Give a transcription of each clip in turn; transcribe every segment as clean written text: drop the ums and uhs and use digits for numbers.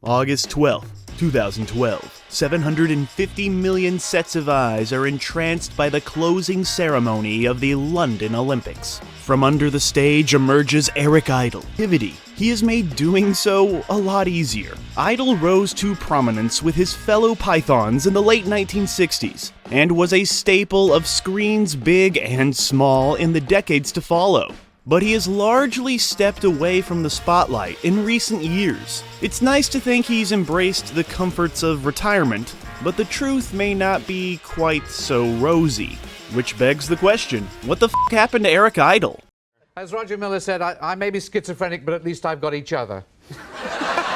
August 12th, 2012. 750 million sets of eyes are entranced by the closing ceremony of the London Olympics. From under the stage emerges Eric Idle. He has made doing so a lot easier. Idle rose to prominence with his fellow Pythons in the late 1960s, and was a staple of screens big and small in the decades to follow. But he has largely stepped away from the spotlight in recent years. It's nice to think he's embraced the comforts of retirement, but the truth may not be quite so rosy. Which begs the question, what the f*** happened to Eric Idle? As Roger Miller said, I may be schizophrenic, but at least I've got each other.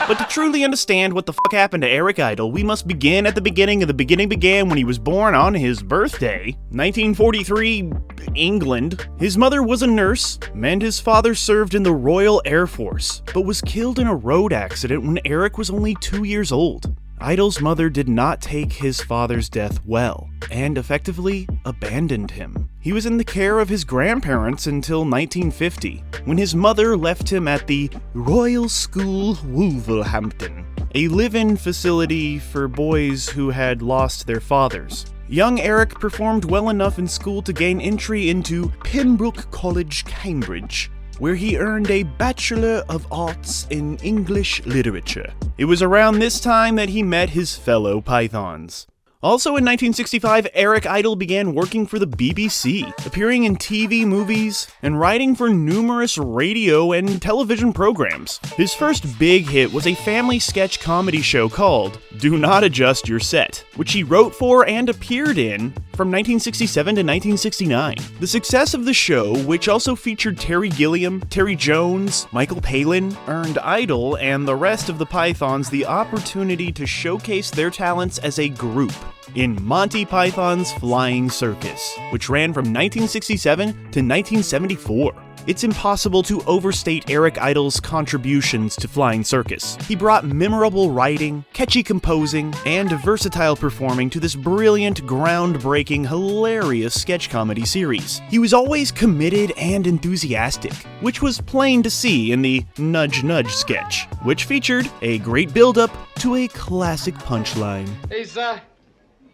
But to truly understand what the f*** happened to Eric Idle, we must begin at the beginning of the beginning began when he was born on his birthday, 1943, England. His mother was a nurse, and his father served in the Royal Air Force, but was killed in a road accident when Eric was only 2 years old. Idle's mother did not take his father's death well, and effectively abandoned him. He was in the care of his grandparents until 1950, when his mother left him at the Royal School Wolverhampton, a live-in facility for boys who had lost their fathers. Young Eric performed well enough in school to gain entry into Pembroke College, Cambridge, where he earned a Bachelor of Arts in English Literature. It was around this time that he met his fellow Pythons. Also in 1965, Eric Idle began working for the BBC, appearing in TV, movies, and writing for numerous radio and television programs. His first big hit was a family sketch comedy show called Do Not Adjust Your Set, which he wrote for and appeared in from 1967 to 1969. The success of the show, which also featured Terry Gilliam, Terry Jones, Michael Palin, earned Idle and the rest of the Pythons the opportunity to showcase their talents as a group in Monty Python's Flying Circus, which ran from 1967 to 1974. It's impossible to overstate Eric Idle's contributions to Flying Circus. He brought memorable writing, catchy composing, and versatile performing to this brilliant, groundbreaking, hilarious sketch comedy series. He was always committed and enthusiastic, which was plain to see in the Nudge Nudge sketch, which featured a great build-up to a classic punchline.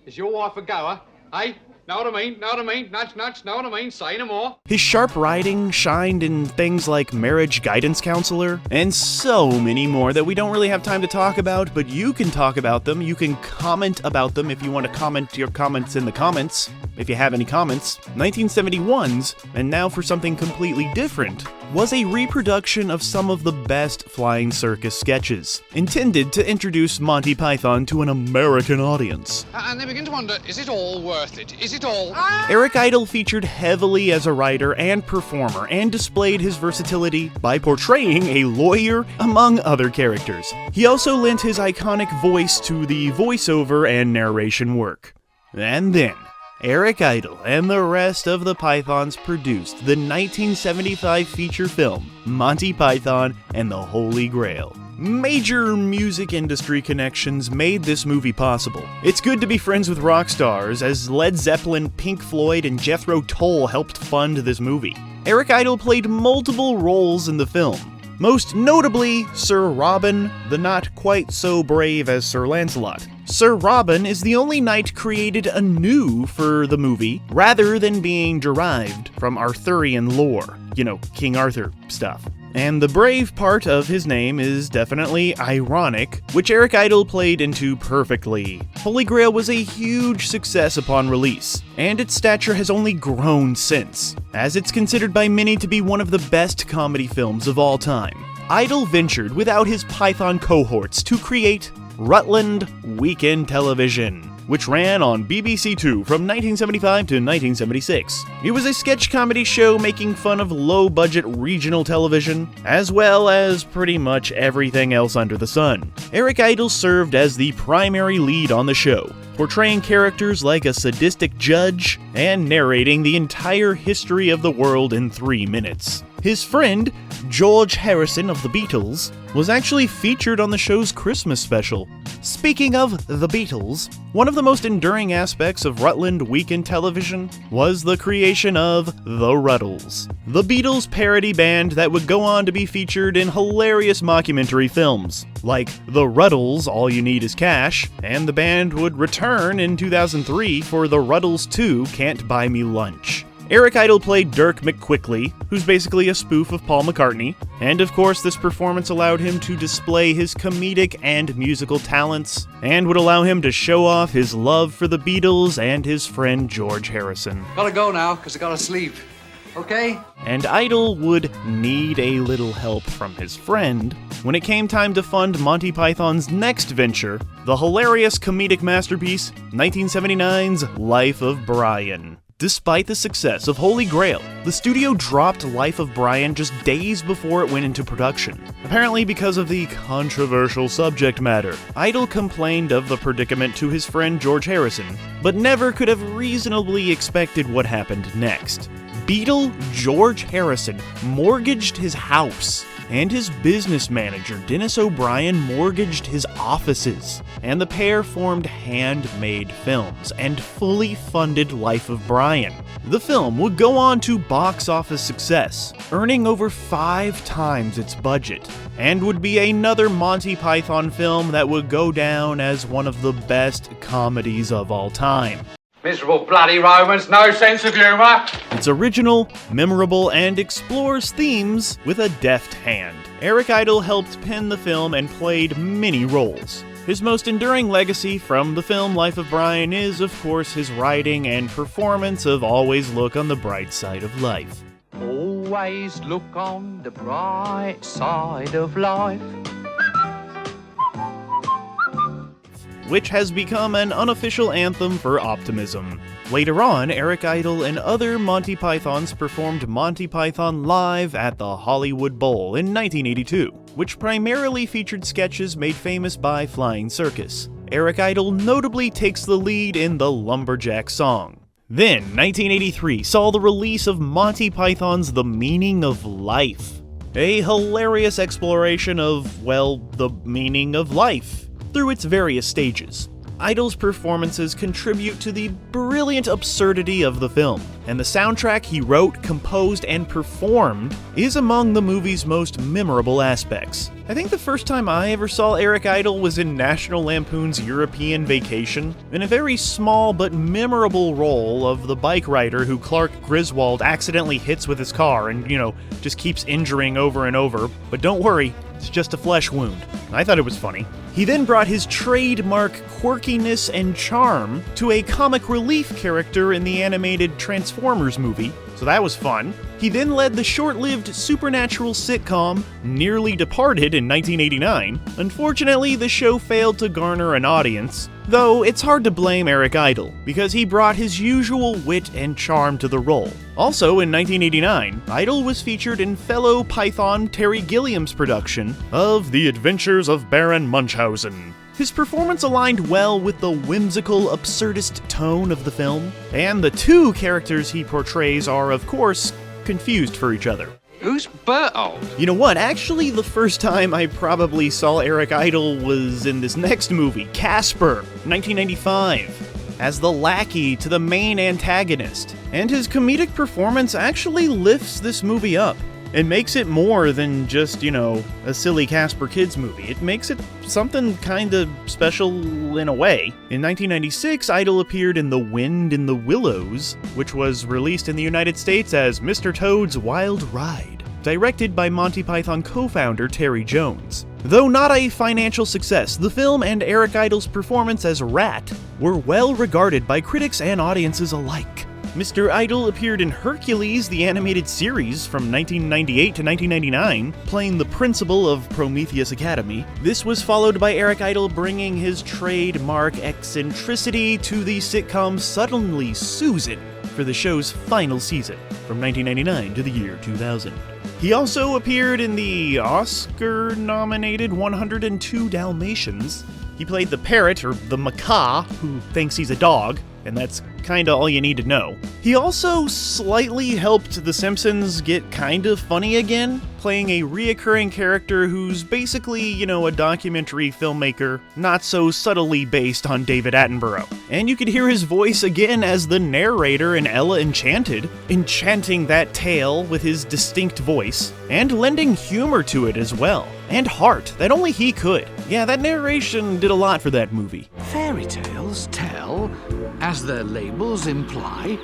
Is your wife a goer? Hey? Know what I mean? Know what I mean? Nudge, nudge, know what I mean? Say no more. His sharp writing shined in things like Marriage Guidance Counselor, and so many more that we don't really have time to talk about, but you can talk about them. You can comment about them if you want to comment your comments in the comments, if you have any comments. 1971's, and now for something completely different, was a reproduction of some of the best Flying Circus sketches, intended to introduce Monty Python to an American audience. And they begin to wonder, is it all worth it? Is it all? Eric Idle featured heavily as a writer and performer, and displayed his versatility by portraying a lawyer, among other characters. He also lent his iconic voice to the voiceover and narration work. And then, Eric Idle and the rest of the Pythons produced the 1975 feature film, Monty Python and the Holy Grail. Major music industry connections made this movie possible. It's good to be friends with rock stars, as Led Zeppelin, Pink Floyd, and Jethro Tull helped fund this movie. Eric Idle played multiple roles in the film. Most notably, Sir Robin, the not quite so brave as Sir Lancelot. Sir Robin is the only knight created anew for the movie, rather than being derived from Arthurian lore. You know, King Arthur stuff. And the brave part of his name is definitely ironic, which Eric Idle played into perfectly. Holy Grail was a huge success upon release, and its stature has only grown since, as it's considered by many to be one of the best comedy films of all time. Idle ventured without his Python cohorts to create Rutland Weekend Television, which ran on BBC Two from 1975 to 1976. It was a sketch comedy show making fun of low-budget regional television, as well as pretty much everything else under the sun. Eric Idle served as the primary lead on the show, portraying characters like a sadistic judge and narrating the entire history of the world in 3 minutes. His friend, George Harrison of the Beatles, was actually featured on the show's Christmas special. Speaking of the Beatles, one of the most enduring aspects of Rutland weekend television was the creation of the Rutles, the Beatles parody band that would go on to be featured in hilarious mockumentary films, like The Rutles, All You Need Is Cash, and the band would return in 2003 for The Rutles 2, Can't Buy Me Lunch. Eric Idle played Dirk McQuickley, who's basically a spoof of Paul McCartney, and of course this performance allowed him to display his comedic and musical talents, and would allow him to show off his love for the Beatles and his friend George Harrison. Gotta go now, because I gotta sleep. Okay? And Idle would need a little help from his friend when it came time to fund Monty Python's next venture, the hilarious comedic masterpiece, 1979's Life of Brian. Despite the success of Holy Grail, the studio dropped Life of Brian just days before it went into production, apparently because of the controversial subject matter. Idle complained of the predicament to his friend George Harrison, but never could have reasonably expected what happened next. Beatle George Harrison mortgaged his house, and his business manager, Dennis O'Brien, mortgaged his offices, and the pair formed Handmade Films and fully funded Life of Brian. The film would go on to box office success, earning over 5 times its budget, and would be another Monty Python film that would go down as one of the best comedies of all time. Miserable bloody Romans, no sense of humour. It's original, memorable, and explores themes with a deft hand. Eric Idle helped pen the film and played many roles. His most enduring legacy from the film Life of Brian is, of course, his writing and performance of Always Look on the Bright Side of Life. Always look on the bright side of life. Which has become an unofficial anthem for optimism. Later on, Eric Idle and other Monty Pythons performed Monty Python Live at the Hollywood Bowl in 1982, which primarily featured sketches made famous by Flying Circus. Eric Idle notably takes the lead in the Lumberjack song. Then, 1983 saw the release of Monty Python's The Meaning of Life, a hilarious exploration of, well, the meaning of life through its various stages. Idle's performances contribute to the brilliant absurdity of the film, and the soundtrack he wrote, composed, and performed is among the movie's most memorable aspects. I think the first time I ever saw Eric Idle was in National Lampoon's European Vacation, in a very small but memorable role of the bike rider who Clark Griswold accidentally hits with his car and, just keeps injuring over and over, but don't worry, it's just a flesh wound. I thought it was funny. He then brought his trademark quirkiness and charm to a comic relief character in the animated Transformers movie, so that was fun. He then led the short-lived supernatural sitcom Nearly Departed in 1989. Unfortunately, the show failed to garner an audience, though it's hard to blame Eric Idle, because he brought his usual wit and charm to the role. Also in 1989, Idle was featured in fellow Python Terry Gilliam's production of The Adventures of Baron Munchausen. His performance aligned well with the whimsical, absurdist tone of the film, and the two characters he portrays are, of course, confused for each other. Who's Bertold? You know what? Actually, the first time I probably saw Eric Idle was in this next movie, Casper, 1995, as the lackey to the main antagonist. And his comedic performance actually lifts this movie up. It makes it more than just, a silly Casper Kids movie. It makes it something kinda special in a way. In 1996, Idle appeared in The Wind in the Willows, which was released in the United States as Mr. Toad's Wild Ride, directed by Monty Python co-founder Terry Jones. Though not a financial success, the film and Eric Idle's performance as Rat were well regarded by critics and audiences alike. Mr. Idle appeared in Hercules, the animated series from 1998 to 1999, playing the principal of Prometheus Academy. This was followed by Eric Idle bringing his trademark eccentricity to the sitcom Suddenly Susan for the show's final season, from 1999 to the year 2000. He also appeared in the Oscar-nominated 102 Dalmatians. He played the parrot, or the macaw, who thinks he's a dog, and that's kinda all you need to know. He also slightly helped The Simpsons get kinda funny again, playing a reoccurring character who's basically, a documentary filmmaker, not so subtly based on David Attenborough. And you could hear his voice again as the narrator in Ella Enchanted, enchanting that tale with his distinct voice, and lending humor to it as well, and heart that only he could. Yeah, that narration did a lot for that movie. Fairy tales tell, as their labels imply,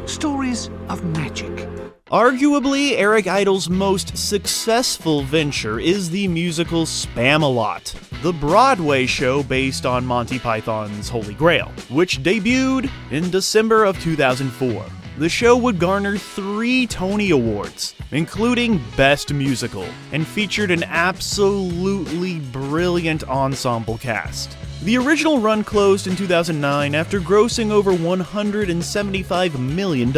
stories of magic. Arguably, Eric Idle's most successful venture is the musical Spamalot, the Broadway show based on Monty Python's Holy Grail, which debuted in December of 2004. The show would garner 3 Tony Awards, including Best Musical, and featured an absolutely brilliant ensemble cast. The original run closed in 2009 after grossing over $175 million,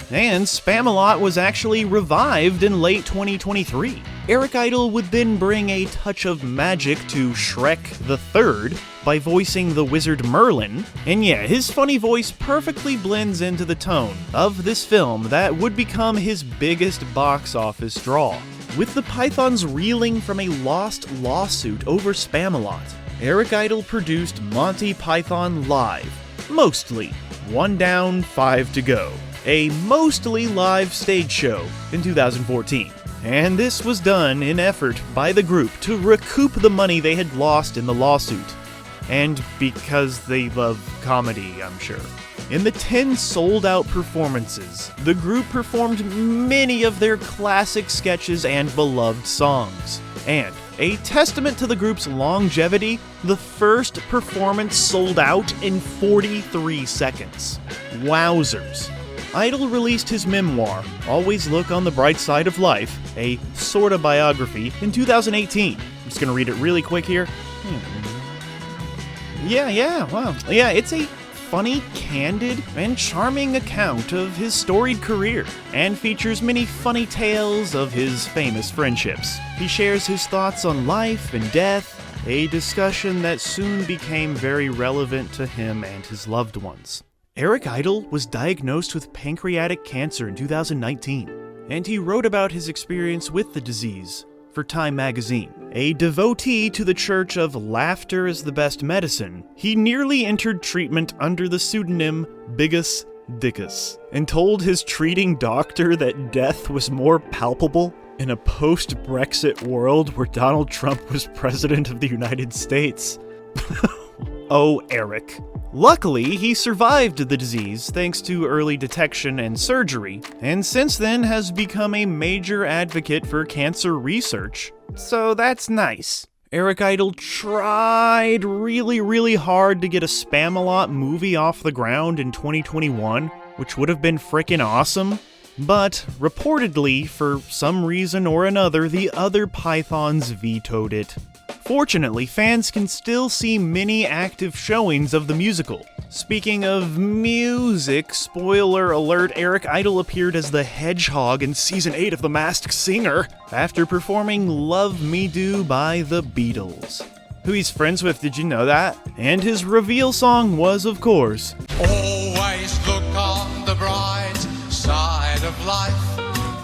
and Spamalot was actually revived in late 2023. Eric Idle would then bring a touch of magic to Shrek the Third by voicing the wizard Merlin, and yeah, his funny voice perfectly blends into the tone of this film that would become his biggest box office draw. With the Pythons reeling from a lost lawsuit over Spamalot, Eric Idle produced Monty Python Live, mostly 1 down, 5 to go, a mostly live stage show in 2014. And this was done in effort by the group to recoup the money they had lost in the lawsuit. And because they love comedy, I'm sure. In the 10 sold-out performances, the group performed many of their classic sketches and beloved songs. And, a testament to the group's longevity, the first performance sold out in 43 seconds. Wowzers. Idle released his memoir, Always Look on the Bright Side of Life, a sorta biography, in 2018. I'm just gonna read it really quick here. Wow. Yeah, it's a funny, candid, and charming account of his storied career, and features many funny tales of his famous friendships. He shares his thoughts on life and death, a discussion that soon became very relevant to him and his loved ones. Eric Idle was diagnosed with pancreatic cancer in 2019, and he wrote about his experience with the disease for Time magazine. A devotee to the Church of Laughter is the Best Medicine, he nearly entered treatment under the pseudonym Bigus Dickus, and told his treating doctor that death was more palpable in a post-Brexit world where Donald Trump was president of the United States. Oh, Eric. Luckily, he survived the disease thanks to early detection and surgery, and since then has become a major advocate for cancer research. So that's nice. Eric Idle tried really hard to get a Spamalot movie off the ground in 2021, which would have been frickin' awesome, but reportedly, for some reason or another, the other Pythons vetoed it. Fortunately, fans can still see many active showings of the musical. Speaking of music, spoiler alert, Eric Idle appeared as the Hedgehog in Season 8 of The Masked Singer after performing Love Me Do by the Beatles. Who he's friends with, did you know that? And his reveal song was, of course, Always look on the bright side of life.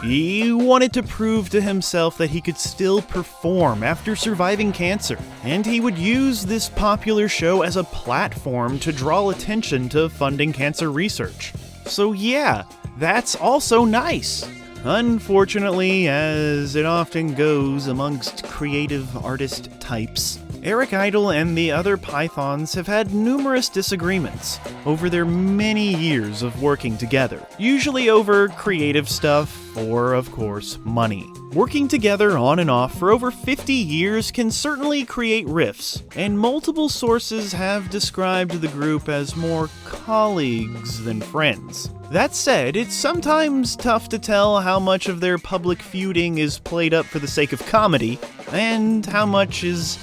He wanted to prove to himself that he could still perform after surviving cancer, and he would use this popular show as a platform to draw attention to funding cancer research. So yeah, that's also nice. Unfortunately, as it often goes amongst creative artist types, Eric Idle and the other Pythons have had numerous disagreements over their many years of working together, usually over creative stuff or, of course, money. Working together on and off for over 50 years can certainly create rifts, and multiple sources have described the group as more colleagues than friends. That said, it's sometimes tough to tell how much of their public feuding is played up for the sake of comedy, and how much is,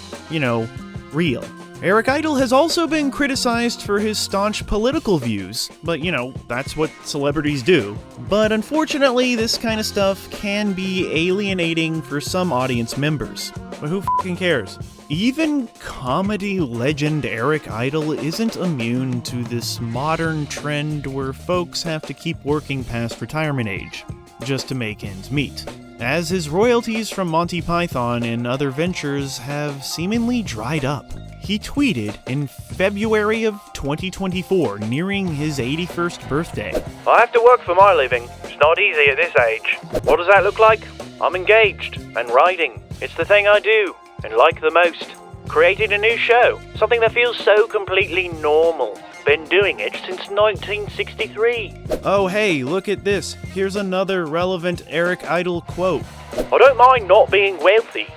real. Eric Idle has also been criticized for his staunch political views, but you know, that's what celebrities do. But unfortunately, this kind of stuff can be alienating for some audience members. But who fucking cares? Even comedy legend Eric Idle isn't immune to this modern trend where folks have to keep working past retirement age just to make ends meet, as his royalties from Monty Python and other ventures have seemingly dried up. He tweeted in February of 2024, nearing his 81st birthday. I have to work for my living. It's not easy at this age. What does that look like? I'm engaged and writing. It's the thing I do and like the most. Created a new show, something that feels so completely normal. Been doing it since 1963. Oh hey, look at this. Here's another relevant Eric Idle quote. I don't mind not being wealthy.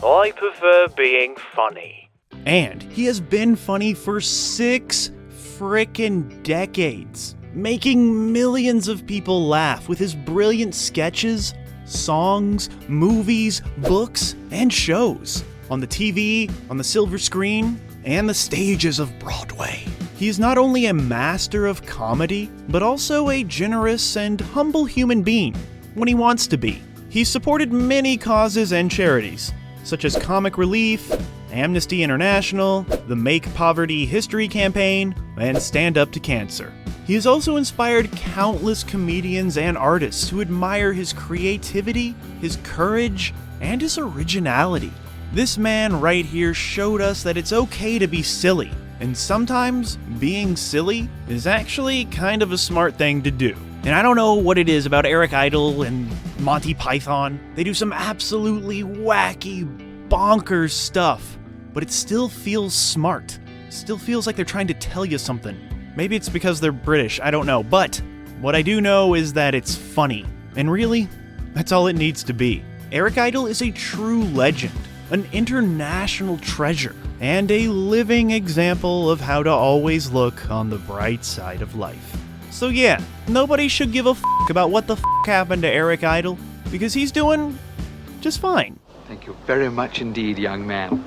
I prefer being funny. And he has been funny for 6 frickin' decades, making millions of people laugh with his brilliant sketches, songs, movies, books, and shows. On the TV, on the silver screen, and the stages of Broadway. He is not only a master of comedy, but also a generous and humble human being when he wants to be. He's supported many causes and charities, such as Comic Relief, Amnesty International, the Make Poverty History campaign, and Stand Up to Cancer. He has also inspired countless comedians and artists who admire his creativity, his courage, and his originality. This man right here showed us that it's okay to be silly, and sometimes being silly is actually kind of a smart thing to do. And I don't know what it is about Eric Idle and Monty Python. They do some absolutely wacky, bonkers stuff, but it still feels smart. Still feels like they're trying to tell you something. Maybe it's because they're British, I don't know, but what I do know is that it's funny. And really, that's all it needs to be. Eric Idle is a true legend, an international treasure, and a living example of how to always look on the bright side of life. So yeah, nobody should give a fuck about what the fuck happened to Eric Idle, because he's doing just fine. Thank you very much indeed, young man.